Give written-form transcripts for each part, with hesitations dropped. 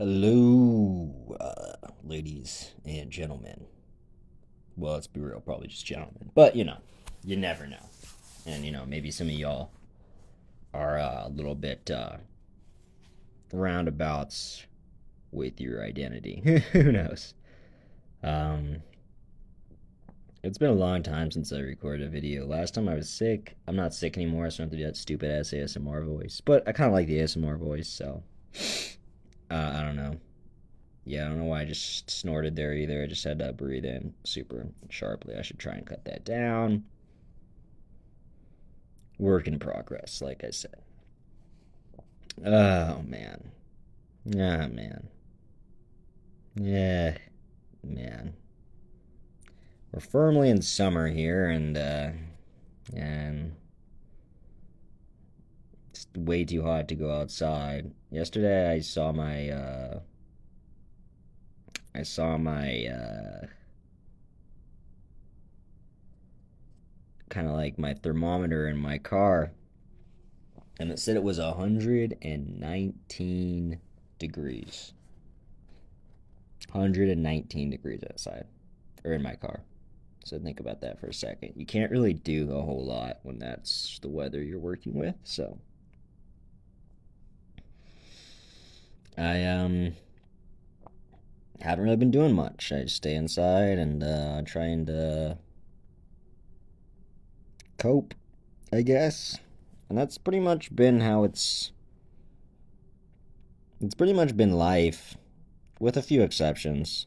Hello, ladies and gentlemen. Well, let's be real, probably just gentlemen. But, you never know. And, maybe some of y'all are a little bit roundabouts with your identity. Who knows? Um, it's been a long time since I recorded a video. Last time I was sick. I'm not sick anymore, so I don't have to do that stupid ass ASMR voice. But I kind of like the ASMR voice, so I don't know. Yeah, I don't know why I just snorted there either. I just had to breathe in super sharply. I should try and cut that down. Work in progress, like I said. Oh, man. Ah, man. Yeah, man. We're firmly in summer here, and it's way too hot to go outside. Yesterday, I saw my kind of like my thermometer in my car, and it said it was 119 degrees. 119 degrees outside, or in my car. So think about that for a second. You can't really do a whole lot when that's the weather you're working with. So I haven't really been doing much. I just stay inside and trying to cope, I guess. And that's pretty much been how it's pretty much been life, with a few exceptions,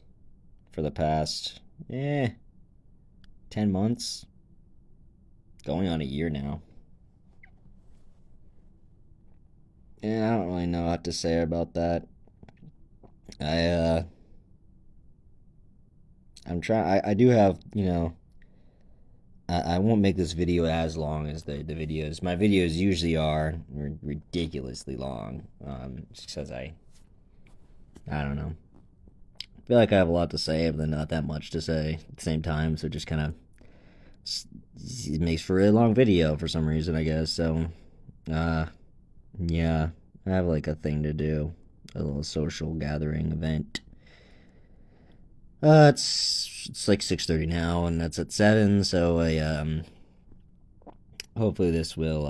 for the past 10 months, going on a year now. And I don't really know what to say about that. I I'm trying. I do have, I won't make this video as long as the videos. My videos usually are ridiculously long. Just because I don't know. I feel like I have a lot to say, but then not that much to say at the same time. So it just kind of it makes for a long video for some reason, I guess. So, uh, yeah, I have like a thing to do, a little social gathering event. It's like 6:30 now, and that's at 7. So I hopefully this will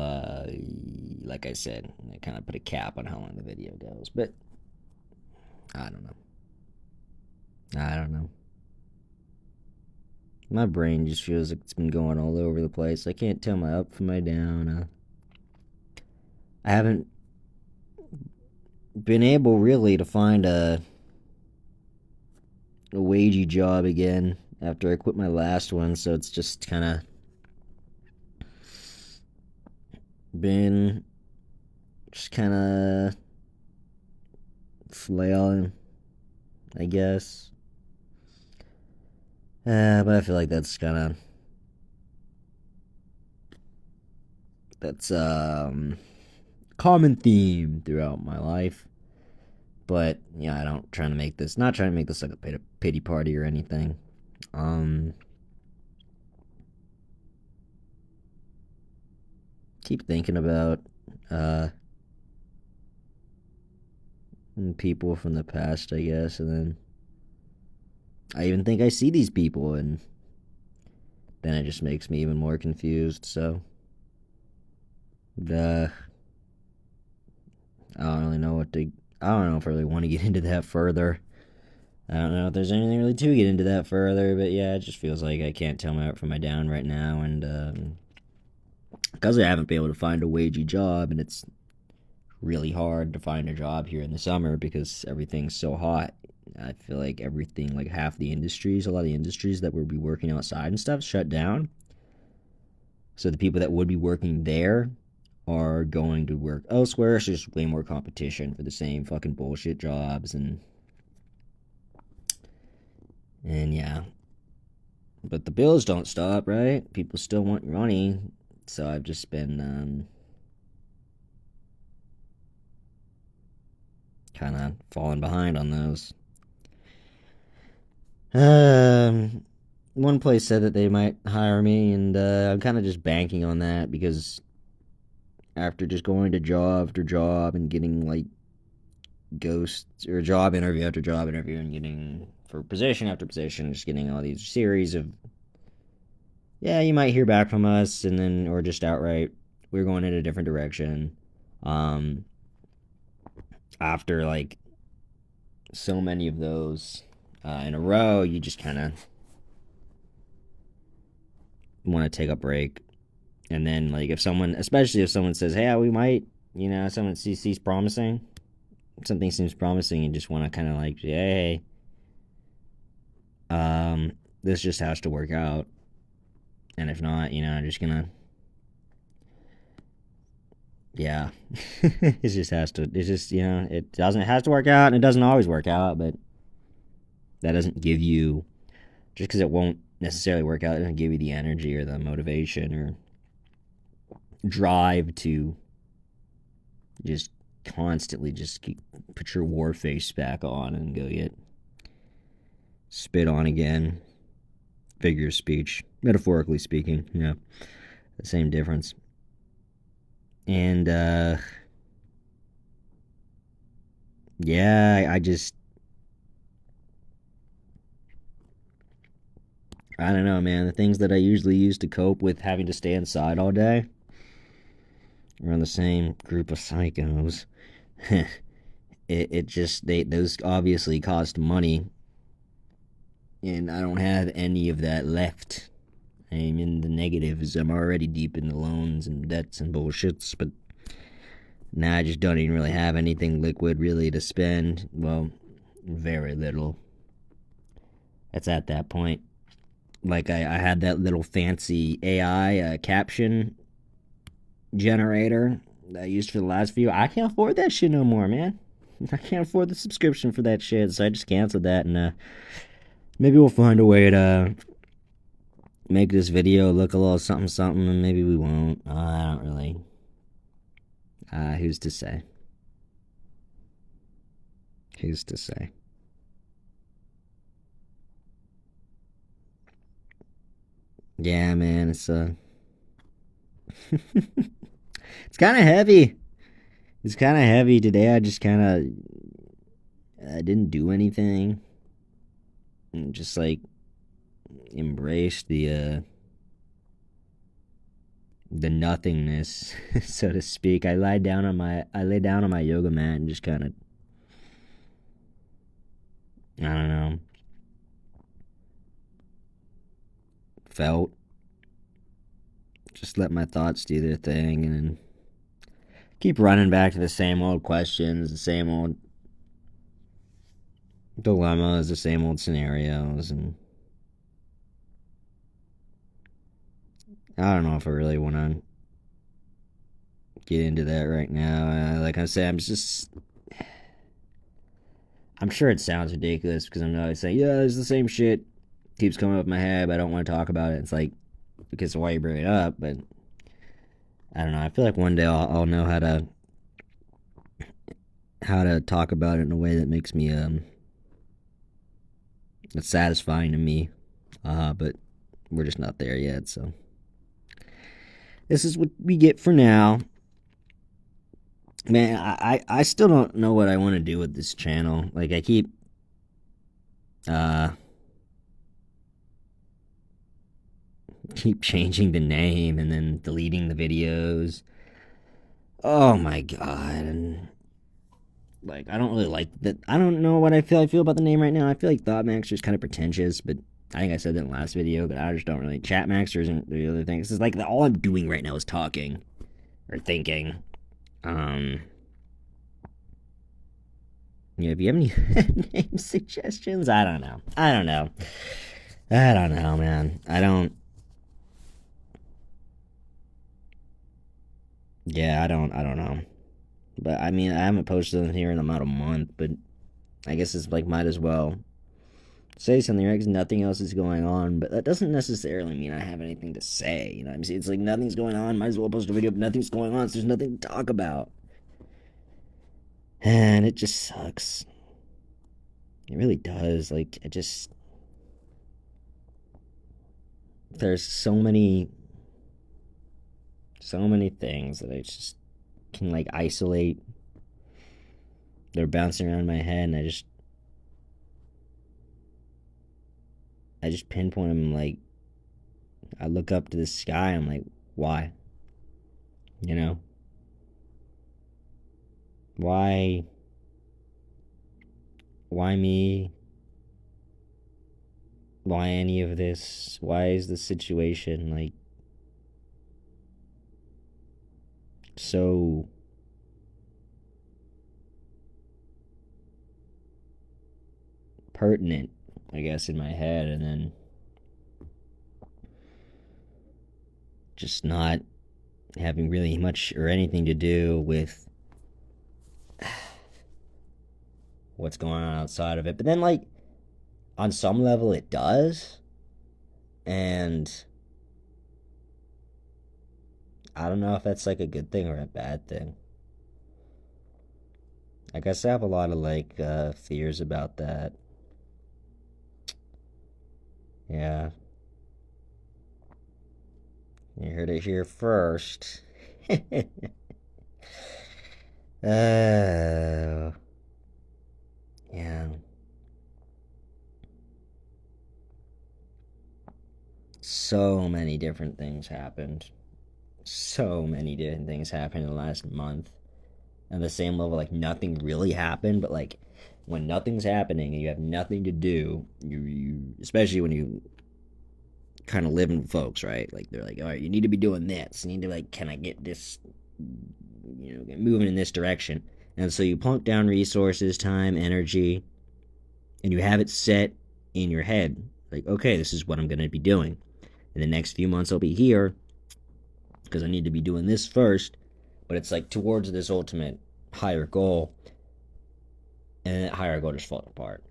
like I said, I kind of put a cap on how long the video goes. But I don't know. I don't know. My brain just feels like it's been going all over the place. I can't tell my up from my down. I haven't been able really to find a wagey job again after I quit my last one, so it's just kind of been just kind of flailing, I guess. But I feel like that's common theme throughout my life. But yeah, I don't trying to make this not trying to make this like a pity party or anything. Um, keep thinking about uh people from the past, I guess, and then I even think I see these people, and then it just makes me even more confused. So, uh, I don't really know what to. I don't know if I really want to get into that further. I don't know if there's anything really to get into that further, but yeah, it just feels like I can't tell my up from my down right now, and because I haven't been able to find a wagey job, and it's really hard to find a job here in the summer because everything's so hot. I feel like everything, like half the industries, a lot of the industries that would be working outside and stuff, shut down. So the people that would be working there are going to work elsewhere. So there's way more competition for the same fucking bullshit jobs, and yeah. But the bills don't stop, right? People still want your money. So I've just been kind of falling behind on those. Um, One place said that they might hire me, and I'm kind of just banking on that because after just going to job after job and getting like ghost or job interview after job interview and getting for position after position, just getting all these series of, yeah, you might hear back from us, and then, or just outright, we're going in a different direction. Um, After like so many of those in a row, you just kind of want to take a break. And then, like, if someone, especially if someone says, hey, we might, someone sees promising, something seems promising, you just want to kind of like, hey, this just has to work out. And if not, I'm just gonna, yeah, it just has to, it's just, it has to work out, and it doesn't always work out, but that doesn't give you, just because it won't necessarily work out, it doesn't give you the energy or the motivation or drive to just constantly just put your war face back on and go get spit on again. Figure of speech, metaphorically speaking, the same difference. And yeah, I don't know, man. The things that I usually use to cope with having to stay inside all day are on the same group of psychos. it just, those obviously cost money, and I don't have any of that left. I'm in the negatives. I'm already deep in the loans and debts and bullshits, but now I just don't even really have anything liquid really to spend. Well, very little. It's at that point. Like, I had that little fancy AI caption generator that I used for the last few. I can't afford that shit no more, man. I can't afford the subscription for that shit, so I just canceled that, and maybe we'll find a way to make this video look a little something something, and maybe we won't. I don't really. Who's to say? Who's to say? Yeah, man, it's it's kind of heavy. It's kind of heavy today. I just kind of I didn't do anything. And just like embraced the nothingness, so to speak. I lay down on my yoga mat and just kind of, I don't know, felt, just let my thoughts do their thing, and keep running back to the same old questions, the same old dilemmas, the same old scenarios, and I don't know if I really want to get into that right now. Like I said, I'm sure it sounds ridiculous because I'm always saying, yeah, it's the same shit. Keeps coming up in my head, but I don't want to talk about it. It's like, because of why you bring it up, but I don't know. I feel like one day I'll know how to talk about it in a way that makes me it's satisfying to me. But we're just not there yet, so this is what we get for now. Man, I still don't know what I want to do with this channel. Like, I keep changing the name and then deleting the videos. Oh my god. And like, I don't really like that. I don't know what I feel about the name right now. I feel like ThoughtMaxter is kind of pretentious, but I think I said that in the last video, but I just don't really. Chatmaxter isn't the other thing. This is like, all I'm doing right now is talking or thinking. Yeah, if you have any name suggestions, I don't know, man. I don't know. But I mean, I haven't posted in here in about a month, but I guess it's like, might as well say something, right? Because nothing else is going on, but that doesn't necessarily mean I have anything to say. You know what I'm saying? It's like, nothing's going on, might as well post a video, but nothing's going on, so there's nothing to talk about. And it just sucks. It really does. Like, there's so many things that I just can, like, isolate they're bouncing around my head, and I just pinpoint them. Like, I look up to the sky. I'm like, why? You know, why? Why me? Why any of this? Why is the situation like so pertinent, I guess, in my head, and then just not having really much or anything to do with what's going on outside of it. But then, like, on some level, it does. And I don't know if that's like a good thing or a bad thing. I guess I have a lot of like fears about that. Yeah, you heard it here first. Oh, yeah. So many different things happened. So many different things happened in the last month. On the same level, like nothing really happened, but like when nothing's happening and you have nothing to do, you especially when you kind of live in folks, right? Like they're like, all right, you need to be doing this. You need to like, can I get this, get moving in this direction? And so you plunk down resources, time, energy, and you have it set in your head. Like, okay, this is what I'm going to be doing. In the next few months, I'll be here because I need to be doing this first. But it's like towards this ultimate higher goal, and that higher goal just falls apart.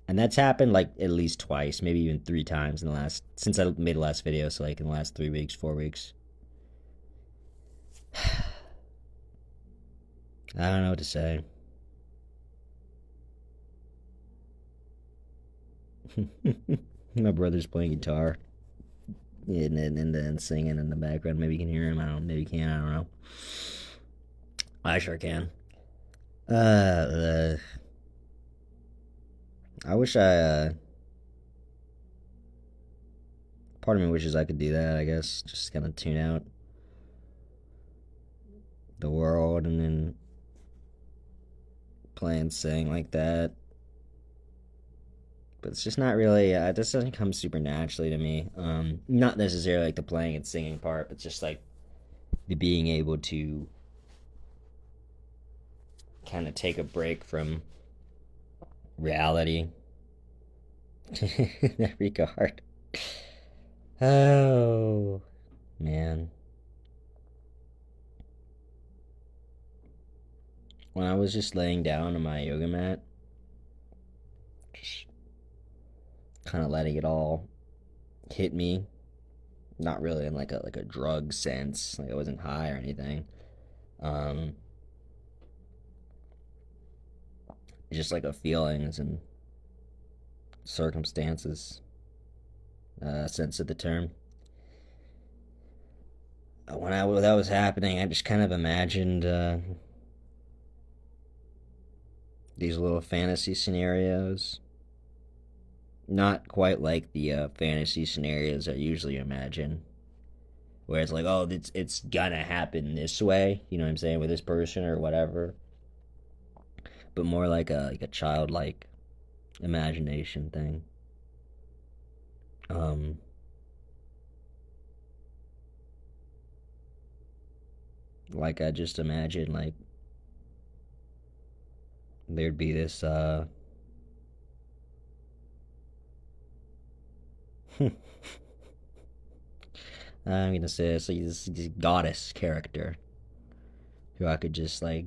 And that's happened like at least twice, maybe even 3 times in the last, since I made the last video, so like in the last 3 weeks, 4 weeks. I don't know what to say. My brother's playing guitar and then singing in the background. Maybe you can hear him. I don't know. Maybe you can. I don't know. I sure can. I wish part of me wishes I could do that, I guess. Just kind of tune out the world and then play and sing like that. But it's just not really, this doesn't come super naturally to me. Not necessarily like the playing and singing part, but just like the being able to kind of take a break from reality in that regard. Oh, man. When I was just laying down on my yoga mat, just kind of letting it all hit me. Not really in like a drug sense, like I wasn't high or anything. Um, just like a feelings and circumstances sense of the term. When that was happening, I just kind of imagined these little fantasy scenarios. Not quite like the fantasy scenarios I usually imagine, where it's like, oh, it's gonna happen this way, you know what I'm saying, with this person or whatever. But more like a childlike imagination thing. Um, like I just imagine like there'd be this I'm gonna say it's like this goddess character who I could just like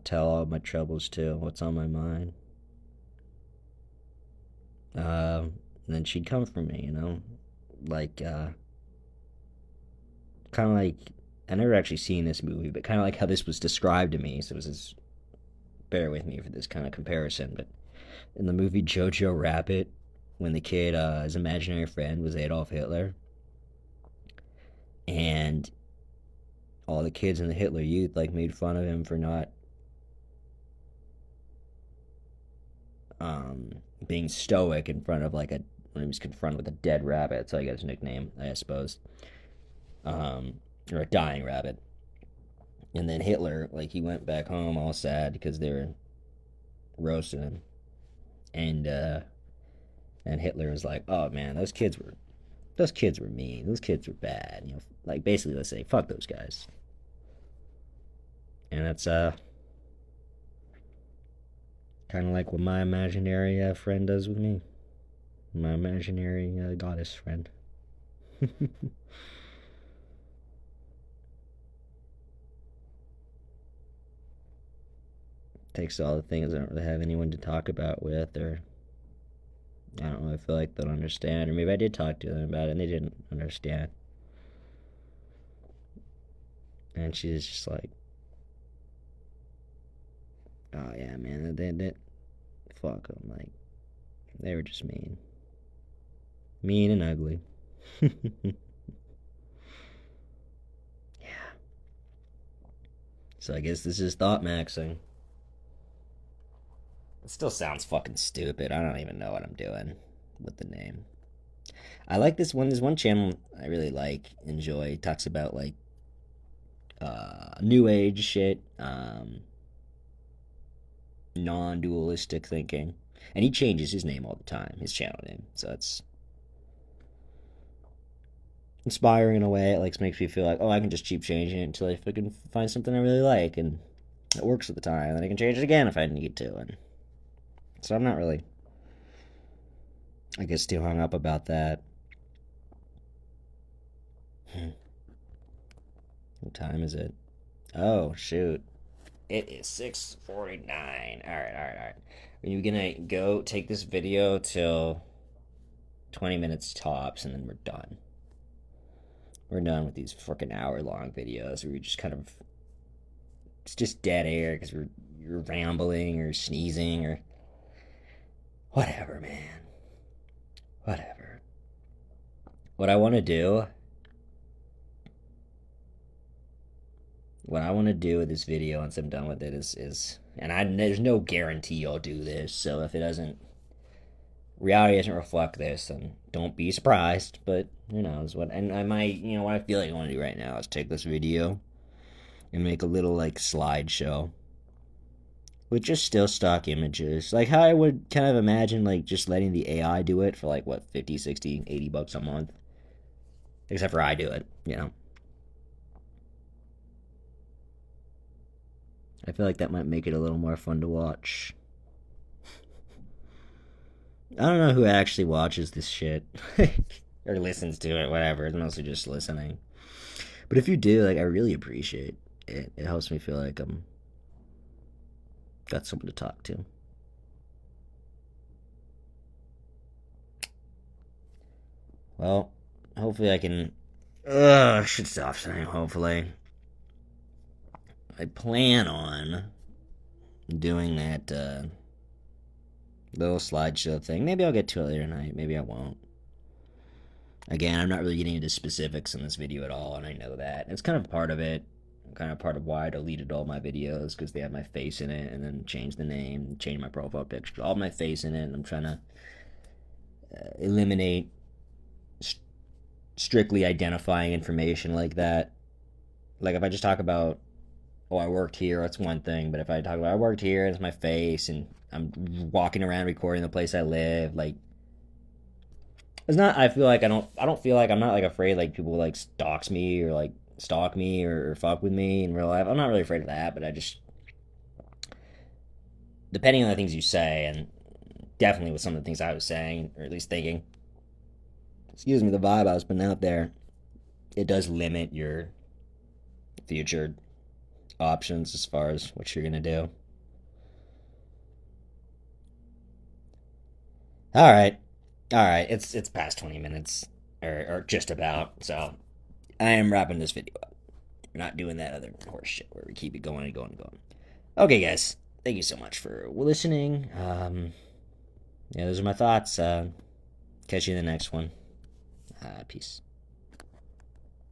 tell all my troubles to, what's on my mind. And then she'd come for me, like kind of like, I never actually seen this movie, but kind of like how this was described to me. So it was this, bear with me for this kind of comparison, but in the movie Jojo Rabbit, when the kid, his imaginary friend was Adolf Hitler, and all the kids in the Hitler Youth like made fun of him for not being stoic in front of like a when he was confronted with a dead rabbit. That's how he got his nickname, I suppose. Or a dying rabbit. And then Hitler, like he went back home all sad because they were roasting him, and Hitler was like, "Oh man, those kids were mean. Those kids were bad. You know, like basically, let's say, fuck those guys." And that's kind of like what my imaginary friend does with me. My imaginary goddess friend. Takes all the things I don't really have anyone to talk about with, or I don't really feel like they'll understand, or maybe I did talk to them about it and they didn't understand. And she's just like, "Oh yeah, man, that fuck them. Like they were just mean and ugly." Yeah. So I guess this is thought maxing. It still sounds fucking stupid. I don't even know what I'm doing with the name. I like this one. There's one channel I really like, enjoy. It talks about like new age shit, non-dualistic thinking, and he changes his name all the time, his channel name. So it's inspiring in a way. It like makes me feel like, oh, I can just keep changing it until I fucking find something I really like, and it works at the time. And then I can change it again if I need to. And so I'm not really, I guess, too hung up about that. What time is it? Oh shoot. It is 6:49. All right. Are you gonna go take this video till 20 minutes tops, and then we're done? We're done with these freaking hour-long videos where we just kind of it's just dead air because you're rambling or sneezing or whatever, man. Whatever. What I want to do what I want to do with this video once I'm done with it is and there's no guarantee I'll do this, so if it doesn't reality doesn't reflect this, then don't be surprised. But who knows what? And I might, what I feel like I want to do right now is take this video and make a little like slideshow with just still stock images, like how I would kind of imagine like just letting the AI do it for like what 50, 60, $80 a month, except for I do it. I feel like that might make it a little more fun to watch. I don't know who actually watches this shit or listens to it, whatever. It's mostly just listening. But if you do, like, I really appreciate it. It helps me feel like I'm got someone to talk to. Well, hopefully I can. I should stop saying hopefully. I plan on doing that little slideshow thing. Maybe I'll get to it later tonight. Maybe I won't. Again, I'm not really getting into specifics in this video at all, and I know that. It's kind of part of it. Kind of part of why I deleted all my videos, because they have my face in it, and then changed the name, changed my profile picture, all my face in it, and I'm trying to eliminate strictly identifying information like that. Like if I just talk about, oh, I worked here, that's one thing. But if I talk about I worked here, it's my face, and I'm walking around recording the place I live, like it's not. I feel like I don't feel like I'm not like afraid like people like stalks me or like stalk me or fuck with me in real life. I'm not really afraid of that, but I just depending on the things you say, and definitely with some of the things I was saying or at least thinking, excuse me, the vibe I was putting out there, it does limit your future options as far as what you're gonna do. All right. It's past 20 minutes, or just about. So I am wrapping this video up. We're not doing that other horse shit where we keep it going and going and going. Okay, guys. Thank you so much for listening. Yeah, those are my thoughts. Catch you in the next one. Peace.